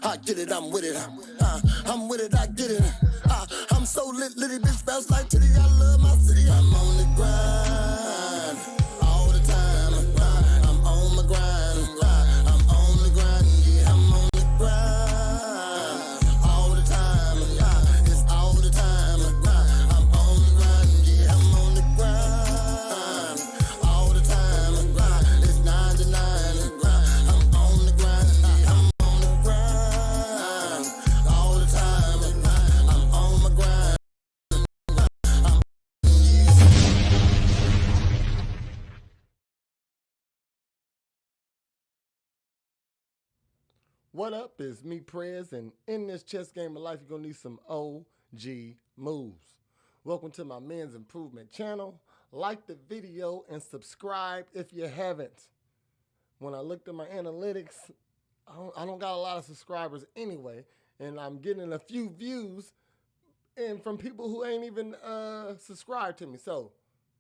I get it, I'm with it. I'm with it, I get it. I'm so lit, litty bitch bounce like titty. I love my city. I'm on the grind all the time. I'm on my grind. I'm on the grind. Yeah, I'm on the grind all the time. It's all the time. I'm on the grind. Yeah, I'm on the grind all the time. It's 9 to 9. I'm on the grind. Yeah, I'm on the grind all the time. I'm on my grind. What up? It's me, Prez, and in this chess game of life, you're going to need some OG moves. Welcome to my Men's Improvement channel. Like the video and subscribe if you haven't. When I looked at my analytics, I don't got a lot of subscribers anyway, and I'm getting a few views and from people who ain't even subscribed to me. So,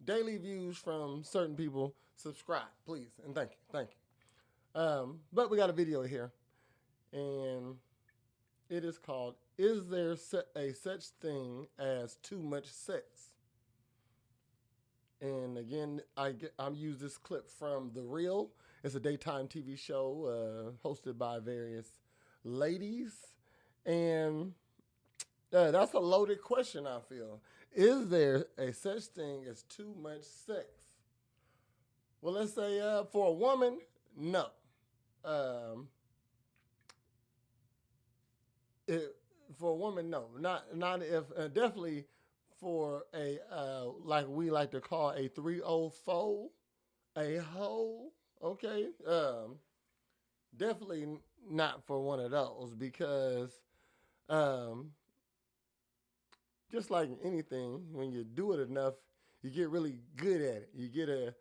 daily views from certain people, subscribe, please, and thank you. But we got a video here. And it is called, Is There a Such Thing as Too Much Sex? And again, I use this clip from The Real. It's a daytime TV show hosted by various ladies. And that's a loaded question, I feel. Is there a such thing as too much sex? Well, let's say for a woman, no. For a woman, no, not if definitely for a like we like to call a 304, a hoe. Okay, definitely not for one of those because just like anything, when you do it enough, you get really good at it. You get a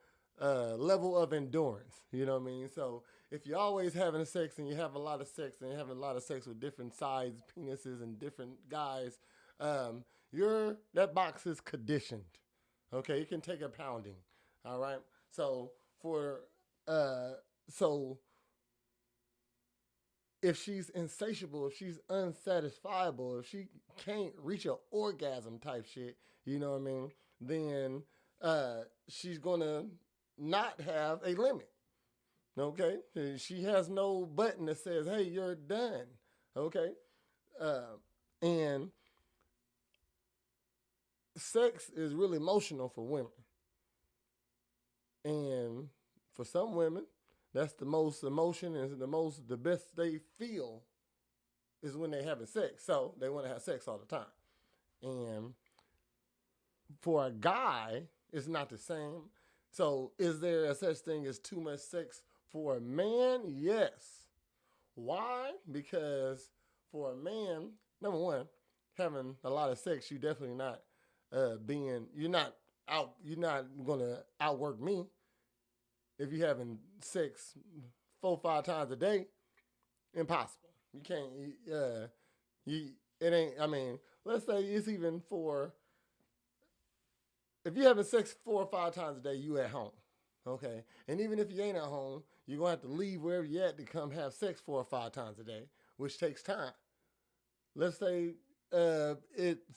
level of endurance. You know what I mean? So if you're always having sex and you have a lot of sex and you're having a lot of sex with different size penises and different guys, that box is conditioned. Okay, it can take a pounding. All right. So if she's insatiable, if she's unsatisfiable, if she can't reach an orgasm type shit, you know what I mean? Then she's gonna not have a limit. Okay, she has no button that says, "Hey, you're done." Okay, and sex is really emotional for women, and for some women, that's the most emotion and the best they feel is when they're having sex. So they want to have sex all the time, and for a guy, it's not the same. So, is there a such thing as too much sex for a man? Yes. Why? Because for a man, number one, having a lot of sex, you definitely not you're not gonna outwork me. If you're having sex 4-5 times a day, impossible. You can't. It ain't. I mean, let's say it's even for. If you're having sex 4 or 5 times a day, you at home, okay? And even if you ain't at home, you're going to have to leave wherever you're at to come have sex 4 or 5 times a day, which takes time. Let's say 4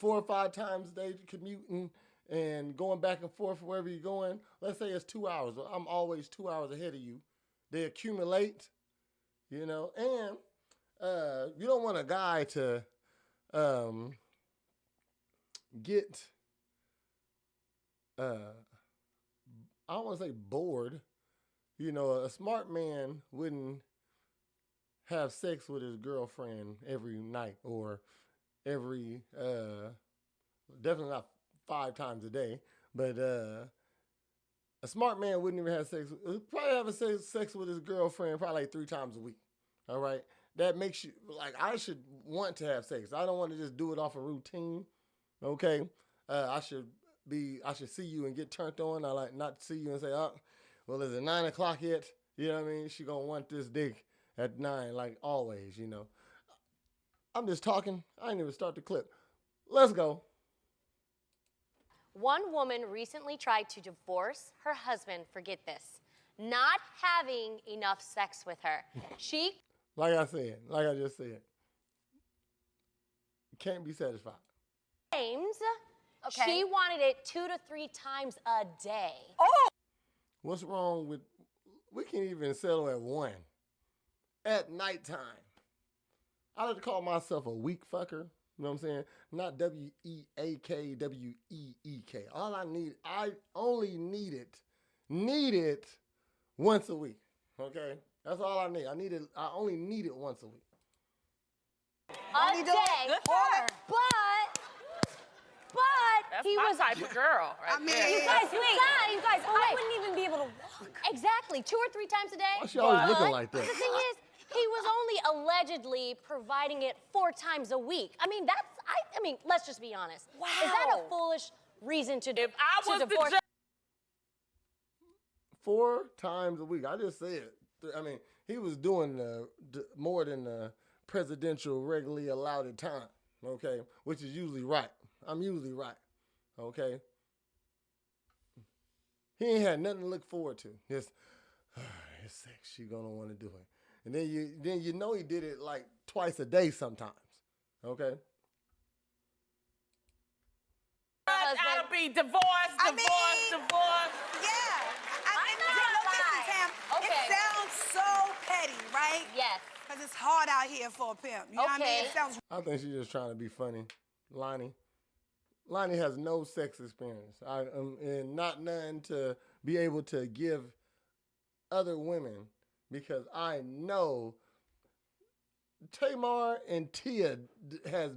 or 5 times a day commuting and going back and forth wherever you're going. Let's say it's 2 hours. I'm always 2 hours ahead of you. They accumulate, you know, and you don't want a guy to get... I don't want to say bored. You know, a smart man wouldn't have sex with his girlfriend every night or every, definitely not 5 times a day, but a smart man wouldn't even have sex, probably have sex with his girlfriend probably like 3 times a week. All right. That makes you, like, I should want to have sex. I don't want to just do it off a routine. Okay. I should see you and get turned on. I like not see you and say, oh, well, is it 9 o'clock yet? You know what I mean? She gonna want this dick at 9, like always, you know. I'm just talking. I didn't even start the clip. Let's go. One woman recently tried to divorce her husband for, get this, not having enough sex with her. She Like I just said, can't be satisfied. James, Okay. she wanted it 2 to 3 times a day. Oh! What's wrong with, we can even settle at 1. At nighttime. I like to call myself a weak fucker. You know what I'm saying? Not W-E-A-K, W-E-E-K. I only need it once a week. Okay? That's all I need. I only need it once a week. A day. Good for her. But That's he my was type of girl. Right I mean, there. You guys, wait. You guys, I wouldn't even be able to walk. Exactly, 2 or 3 times a day. Why she always looking like The that? thing is, he was only allegedly providing it 4 times a week. I mean, I mean, let's just be honest. Wow. Is that a foolish reason to If I was the divorce? judge, 4 times a week. I just said, I mean, he was doing more than the presidential regularly allotted time, okay? Which is usually right. I'm usually right, okay? He ain't had nothing to look forward to. Just, it's sex, she gonna want to do it. And then you know he did it like twice a day sometimes, okay? I'll be divorced. I mean- divorced. Yeah. I'm no, not listen, lying. Tam. Okay. It sounds so petty, right? Yes. Because it's hard out here for a pimp. You know what I mean? Okay. It sounds I think she's just trying to be funny. Lonnie has no sex experience. And not none to be able to give other women, because I know Tamar and Tia has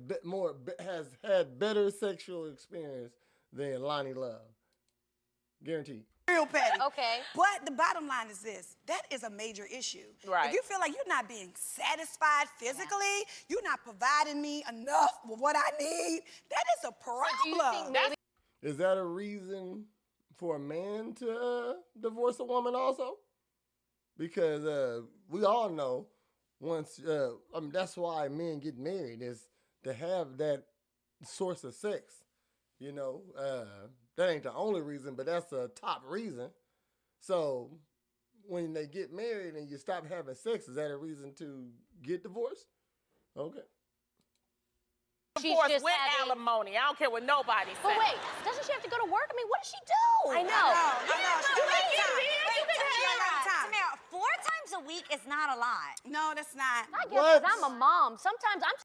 had better sexual experience than Lonnie Love. Guaranteed. real petty. Okay. But the bottom line is this. That is a major issue. Right. If you feel like you're not being satisfied physically, you're not providing me enough with what I need, that is a problem. Do you think maybe Is that a reason for a man to divorce a woman also? Because we all know once, that's why men get married, is to have that source of sex. You know, that ain't the only reason, but that's a top reason. So when they get married and you stop having sex, is that a reason to get divorced? Okay. she's Divorce just with having... alimony. I don't care what nobody says. But wait, doesn't she have to go to work? I mean, what does she do? I I know. know. She You got can time. get here. You can She got a lot of time. Tamara, 4 times a week is not a lot. No, that's not. I guess What? because I'm a mom. Sometimes I'm...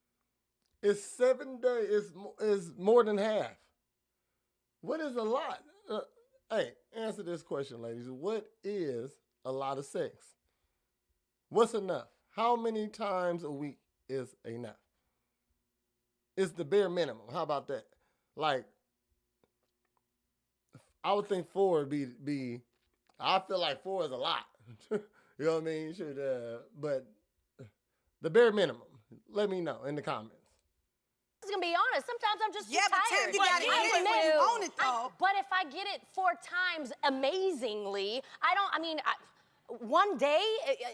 It's 7 days. It's more than half. What is a lot? Hey, answer this question, ladies. What is a lot of sex? What's enough? How many times a week is enough? It's the bare minimum. How about that? Like, I would think 4 would be. I feel like 4 is a lot. You know what I mean? But the bare minimum. Let me know in the comments. I'm just gonna be honest. Sometimes I'm just too Yeah, but tired. Tim, you gotta I get it when you do. own it, though. But if I get it 4 times amazingly, one day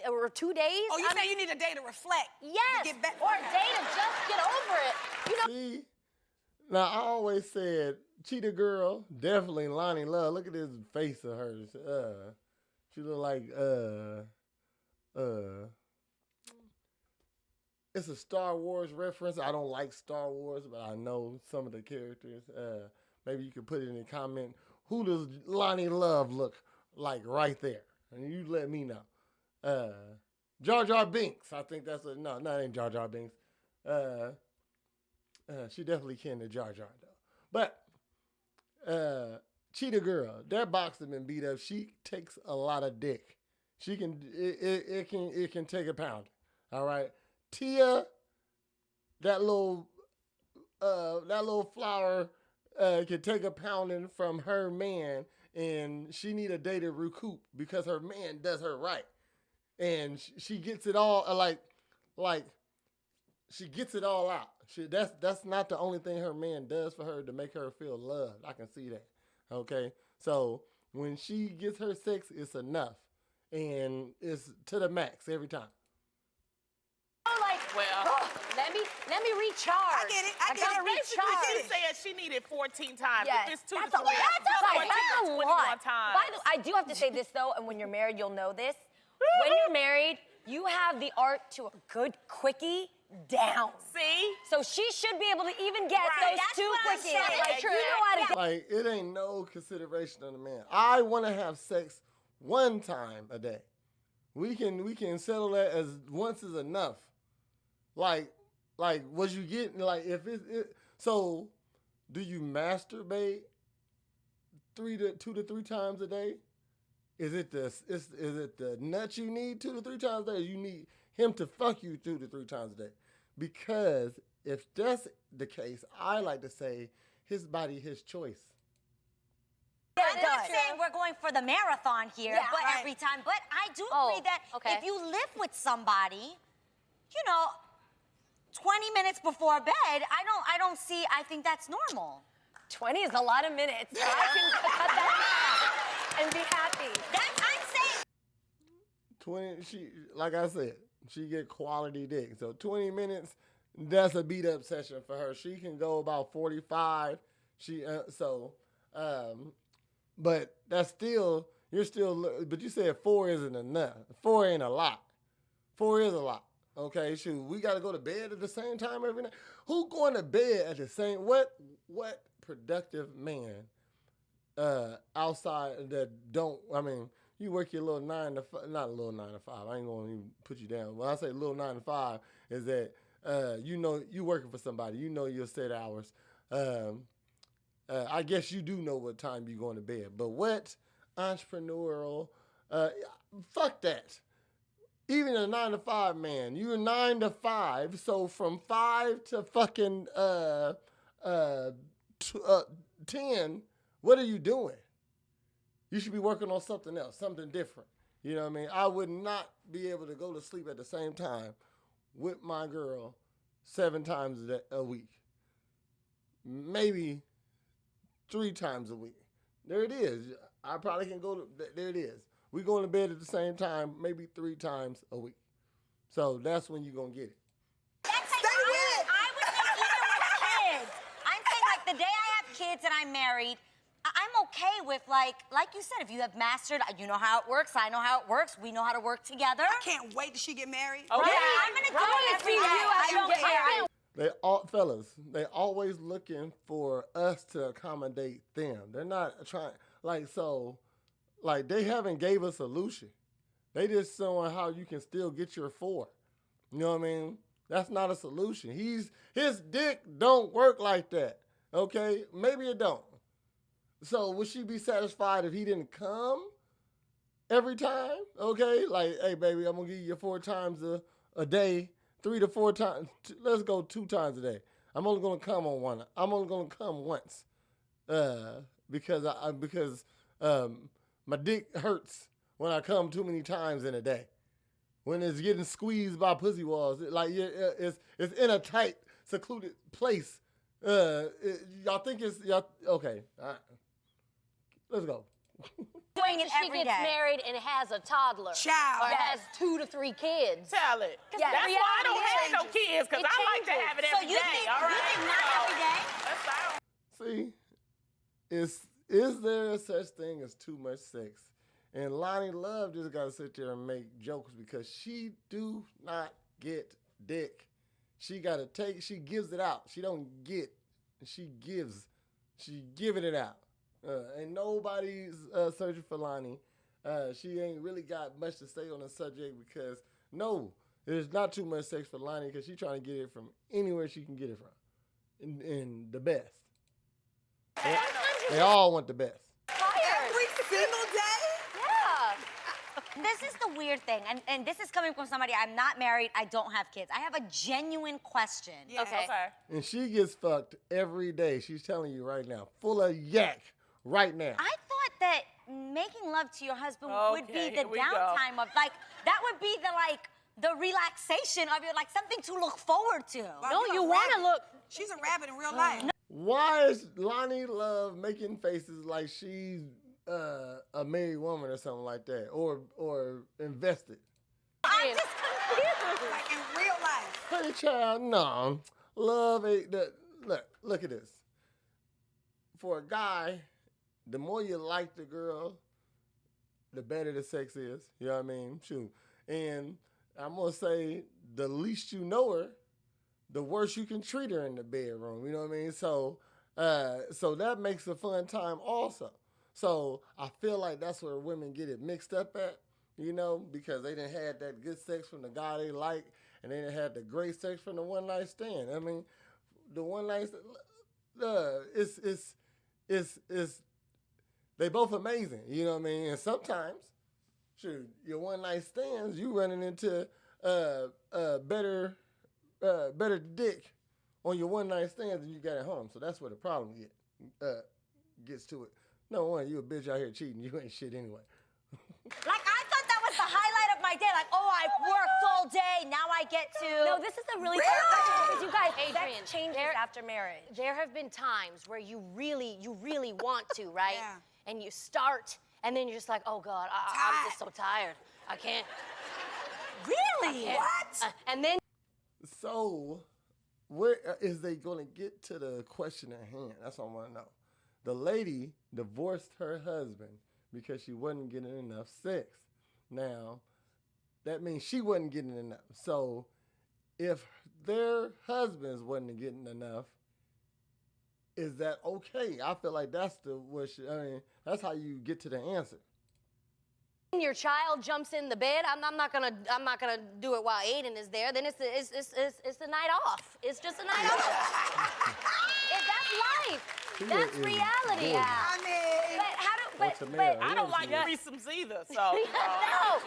or 2 days. Oh, you saying you need a day to reflect? Yes. To get back. Or a day to just get over it. You know. See? Now, I always said, Cheetah Girl, definitely Lonnie Love. Look at this face of hers. She look like, it's a Star Wars reference. I don't like Star Wars, but I know some of the characters. Maybe you could put it in the comment. Who does Lonnie Love look like right there? And you let me know. Jar Jar Binks. I think that's no, it ain't Jar Jar Binks. She definitely can to Jar Jar though. But Cheetah Girl, that box has been beat up. She takes a lot of dick. She can it can take a pound. All right. Tia, that little flower can take a pounding from her man, and she need a day to recoup because her man does her right, and she gets it all like she gets it all out. That's not the only thing her man does for her to make her feel loved. I can see that. Okay, so when she gets her sex, it's enough, and it's to the max every time. Well, let me recharge. I get it. I get gotta it. basically, recharge. she said she needed 14 times. Yes. If it's 2 That's to a 3, lot. it's That's 14 a to 21 lot. times. By the way, I do have to say this though, and when you're married, you'll know this. When you're married, You have the art to a good quickie down. See? So she should be able to even get Right. those That's two what I'm quickies. saying. Like, you know how to get. Like, it ain't no consideration of the man. I want to have sex one time a day. We can settle that as once is enough. Like was you getting, like, if it so do you masturbate 2 to 3 times a day? Is it the nuts you need 2 to 3 times a day? Or you need him to fuck you 2 to 3 times a day? Because if that's the case, I like to say his body, his choice. I'm not saying we're going for the marathon here, Yeah, but right. every time. But I do Oh, agree that okay. if you live with somebody, 20 minutes before bed, I think that's normal. 20 is a lot of minutes. So I can cut that in half and be happy. I'm saying 20, like I said, she get quality dick. So 20 minutes, that's a beat up session for her. She can go about 45. But that's still, but you said 4 isn't enough. 4 ain't a lot. 4 is a lot. Okay, shoot, we got to go to bed at the same time every night. Who going to bed at the same, what productive man outside that don't, I mean, you work your little 9 to 5, not a little 9 to 5, I ain't going to even put you down. When I say little 9 to 5 is that, you working for somebody, your set hours. I guess you do know what time you're going to bed, but what entrepreneurial, fuck that. Even a 9 to 5 man, you're 9 to 5, so from 5 to fucking 10, what are you doing? You should be working on something else, something different. You know what I mean? I would not be able to go to sleep at the same time with my girl 7 times a week. Maybe 3 times a week. There it is. I probably can go to, there it is. We going to bed at the same time, maybe 3 times a week. So that's when you're going to get it. that's like I would think even with kids. I'm saying like the day I have kids and I'm married, I'm okay with like you said, if you have mastered, you know how it works, I know how it works, we know how to work together. I can't wait till she get married. Okay. Right? I'm gonna do it every day. I don't care. Fellas, they always looking for us to accommodate them. They're not trying, they haven't gave a solution. They just showing how you can still get your 4. You know what I mean? That's not a solution. His dick don't work like that. Okay? Maybe it don't. So would she be satisfied if he didn't come every time? Okay? Like, hey baby, I'm gonna give you your 4 times a day, 3 to 4 times. Let's go 2 times a day. I'm only gonna come on one. I'm only gonna come once. Because my dick hurts when I come too many times in a day. When it's getting squeezed by pussy walls, it's in a tight, secluded place. Y'all think it's okay? All right. Let's go. Doing it She every gets day. married and has a toddler. Child. Or has 2 to 3 kids. Tell it. Yeah, That's why I don't reality have no kids, because It I like to changes. have it So every you day. think All right? not every day? That's fine. See, is there such thing as too much sex? And Lonnie Love just got to sit there and make jokes because she do not get dick. She got to she gives it out. She don't get, she gives. She giving it out. Ain't nobody's searching for Lonnie. She ain't really got much to say on the subject because, no, there's not too much sex for Lonnie because she's trying to get it from anywhere she can get it from. And the best. They all want the best. Every single day? Yeah. This is the weird thing, and this is coming from somebody, I'm not married, I don't have kids. I have a genuine question. Yeah. Okay. And she gets fucked every day. She's telling you right now. Full of yak right now. I thought that making love to your husband would be Okay, the here we go. downtime of that would be the relaxation of it, like something to look forward to. No, you want to look. She's a rabbit in real life. Why is Lonnie Love making faces like she's a married woman or something like that, or invested? I'm just confused. Like in real life. Hey, child, no. Love ain't that. Look at this. For a guy, the more you like the girl, the better the sex is. You know what I mean? Shoot. And I'm gonna say the least you know her, the worse you can treat her in the bedroom. You know what I mean? So that makes a fun time also. So I feel like that's where women get it mixed up at, you know, because they didn't have that good sex from the guy they like, and they didn't have the great sex from the one night stand. I mean, the one night stand, it's they both amazing. You know what I mean? And sometimes, shoot, your one night stands, you running into better dick on your one night stands than you got at home. So that's where the problem gets to it. No one, you a bitch out here cheating. You ain't shit anyway. Like, I thought that was the highlight of my day. Like, oh, I've worked all day. Now I get to... No, this is a really hard question because you guys, Adrian, sex changes after marriage. There have been times where you really want to, right? Yeah. And you start, and then you're just like, oh God, I'm just so tired. I can't. Really? Yeah. What? And then So, where is they going to get to the question at hand? That's what I want to know. The lady divorced her husband because she wasn't getting enough sex. Now, that means she wasn't getting enough. So, if their husbands wasn't getting enough, is that okay? I feel like that's that's how you get to the answer. your child jumps in the bed, I'm not gonna do it while Aiden is there. Then it's the night off. It's just a night off. That's life. That's reality. Gorgeous. I mean, But how do? But Tamara, I don't like Yeah. threesomes either, so. no.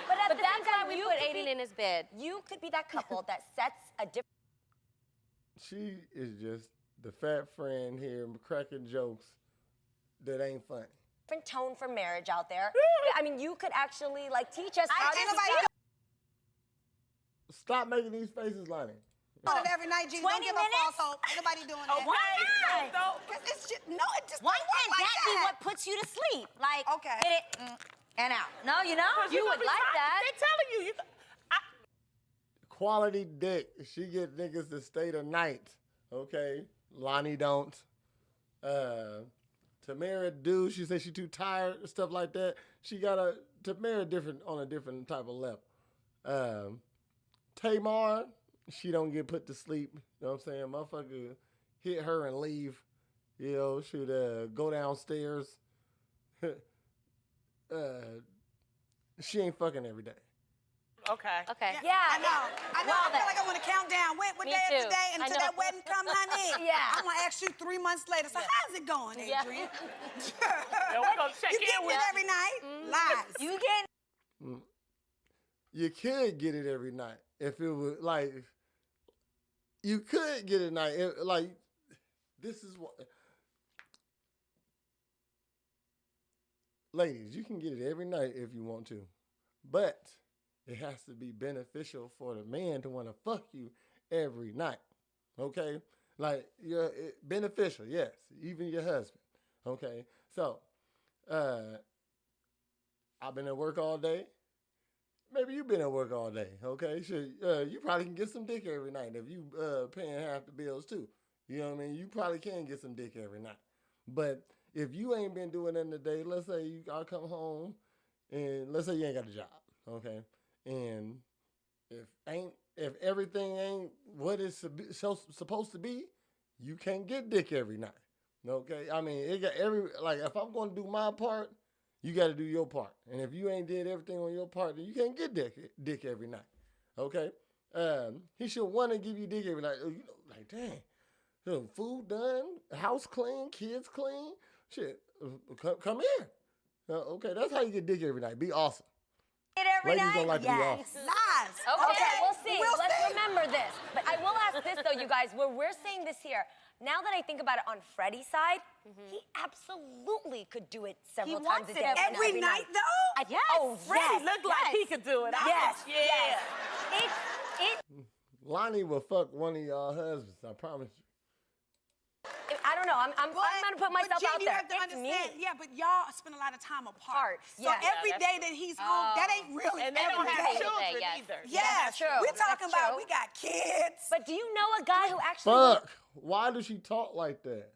But But that's why we you put could Aiden be- in his bed. You could be that couple that sets a different She is just the fat friend here cracking jokes that ain't funny. tone for marriage out there. I mean, you could actually, like, teach us how to... anybody Stop making these faces, Lonnie. doing it every night, G. 20 Don't give a minutes? false hope. Anybody doing that? Why not? not? 'Cause it's just, no, it just Why don't work can't like that be what puts you to sleep? Like, Okay. hit it and out. No, you know? You would like that. They're telling you. Quality dick. She get niggas to stay the night. Okay? Lonnie don't. Tamara do. She said she too tired, stuff like that. She got Tamara on a different type of level. Tamar, she don't get put to sleep. You know what I'm saying? Motherfucker hit her and leave. You know, should go downstairs. She ain't fucking every day. Okay. Okay. Yeah, I know. Well, I feel like I want to count down. What Me day is too. today I until know. that wedding come, honey? Yeah. I'm going to ask you 3 months later. So how's it going, Yeah. Adrian? We're gonna check You in getting with it every night? Lies. You get... You could get it every night if it was like you could get it at night. Like this is what, ladies, you can get it every night if you want to, but it has to be beneficial for the man to want to fuck you every night. Okay, like beneficial, yes, even your husband. Okay, so I've been at work all day. Maybe you've been at work all day, okay? Sure, you probably can get some dick every night if you paying half the bills too. You know what I mean? You probably can get some dick every night. But if you ain't been doing that in the day, let's say I come home and let's say you ain't got a job, okay? And if everything ain't what it's supposed to be, you can't get dick every night, okay? I mean, it got if I'm going to do my part, you got to do your part. And if you ain't did everything on your part, then you can't get dick every night. Okay? He should want to give you dick every night. You know, like, dang. So food done, house clean, kids clean. Shit, come here. Okay, that's how you get dick every night. Be awesome. It every Ladies night? don't like to be Yes. awesome. Lies. Okay, we'll see. We'll Let's see. remember this. But I will ask this though, you guys, where we're saying this here. Now that I think about it on Freddie's side, he absolutely could do it several times wants a it day. Every night, though? Yes. Oh, Freddie yes, looked like yes. he could do it. Yes, Yeah. yes. Lonnie will fuck one of y'all husbands. I promise you. I don't know. I'm gonna put myself Gene, out you there. have to It's understand, me. yeah, but y'all spend a lot of time apart. So Yeah. every Yeah, day that he's home, that ain't really And they every don't have day. children Yes. either. Yes, That's true. we're talking That's about true. we got kids. But do you know a guy who actually Fuck. Why does she talk like that?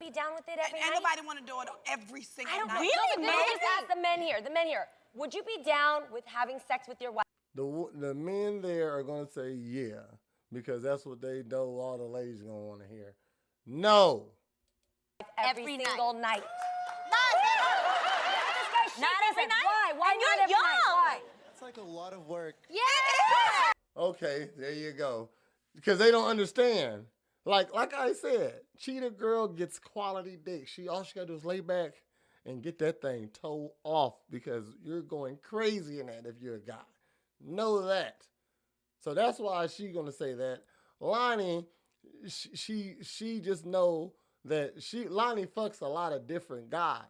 would be down with it every and night? nobody want to do it every single I don't night. really. No, but then just ask the men here. The men here. Would you be down with having sex with your wife? the men there are gonna say yeah because that's what they know all the ladies gonna want to hear. No. Every Every single night. Not every night. Why? Why And not you're every young. night? Why? It's like a lot of work. Yeah. Okay, there you go. Because they don't understand. Like I said, cheetah girl gets quality dick. All she gotta do is lay back and get that thing toe off because you're going crazy in that if you're a guy. Know that. So that's why she gonna say that. Lonnie, she just know that Lonnie fucks a lot of different guys.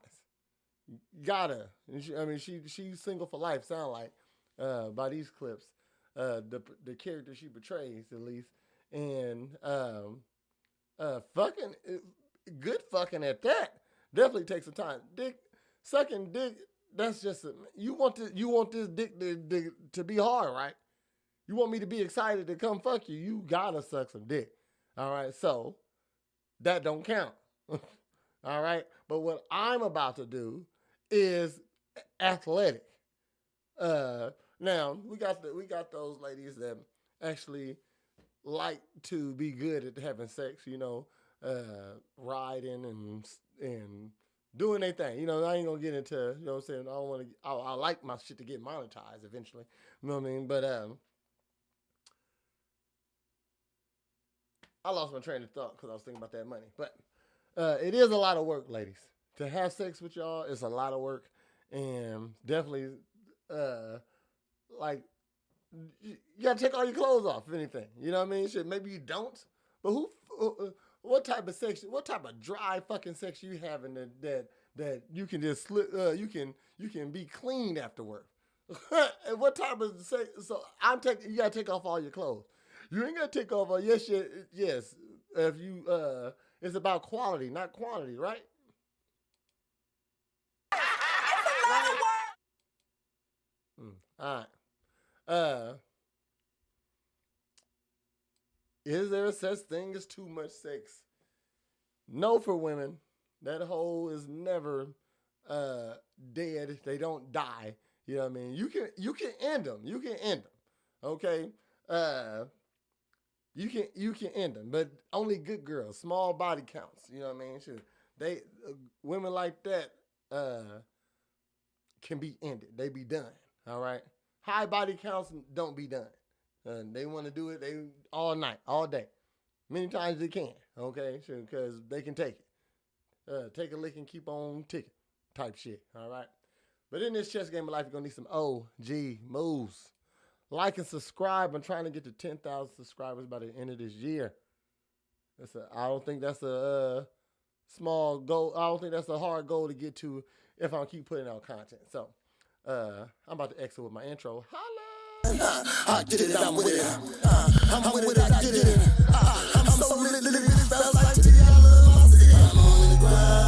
Gotta. She's single for life. Sound like by these clips, the character she portrays at least, and fucking good fucking at that. Definitely takes some time. Sucking dick. That's just you want this dick to be hard, right? You want me to be excited to come fuck you. You gotta suck some dick. All right, so that don't count. All right, but what I'm about to do is athletic. Now we got those ladies that actually like to be good at having sex. Riding and doing their thing. I ain't gonna get into. You know what I'm saying? I don't want to. I like my shit to get monetized eventually. You know what I mean? But I lost my train of thought because I was thinking about that money. But it is a lot of work, ladies. To have sex with y'all is a lot of work. And definitely, like, you got to take all your clothes off, if anything. You know what I mean? Shit, maybe you don't. But what type of sex, what type of dry fucking sex you having that you can just slip, you can be clean afterward? And what type of sex, so you got to take off all your clothes. You ain't got to take off all, yes, if you, it's about quality, not quantity, right? All right. Is there a such thing as too much sex? No, for women. That hole is never dead. They don't die. You know what I mean? You can end them. You can end them. Okay? You can end them, but only good girls. Small body counts. You know what I mean? Sure. Women like that can be ended. They be done. All right? High body counts don't be done. They want to do it all night, all day. Many times they can, okay? Because they can take it. Take a lick and keep on ticking type shit, all right? But in this chess game of life, you're going to need some OG moves. Like and subscribe. I'm trying to get to 10,000 subscribers by the end of this year. I don't think that's a small goal. I don't think that's a hard goal to get to if I keep putting out content. So I'm about to exit with my intro. Holla! I get it, I'm with it. I'm with it, I get it. I'm so lit, bitch, felt like titty. I love my city. I'm on the grind.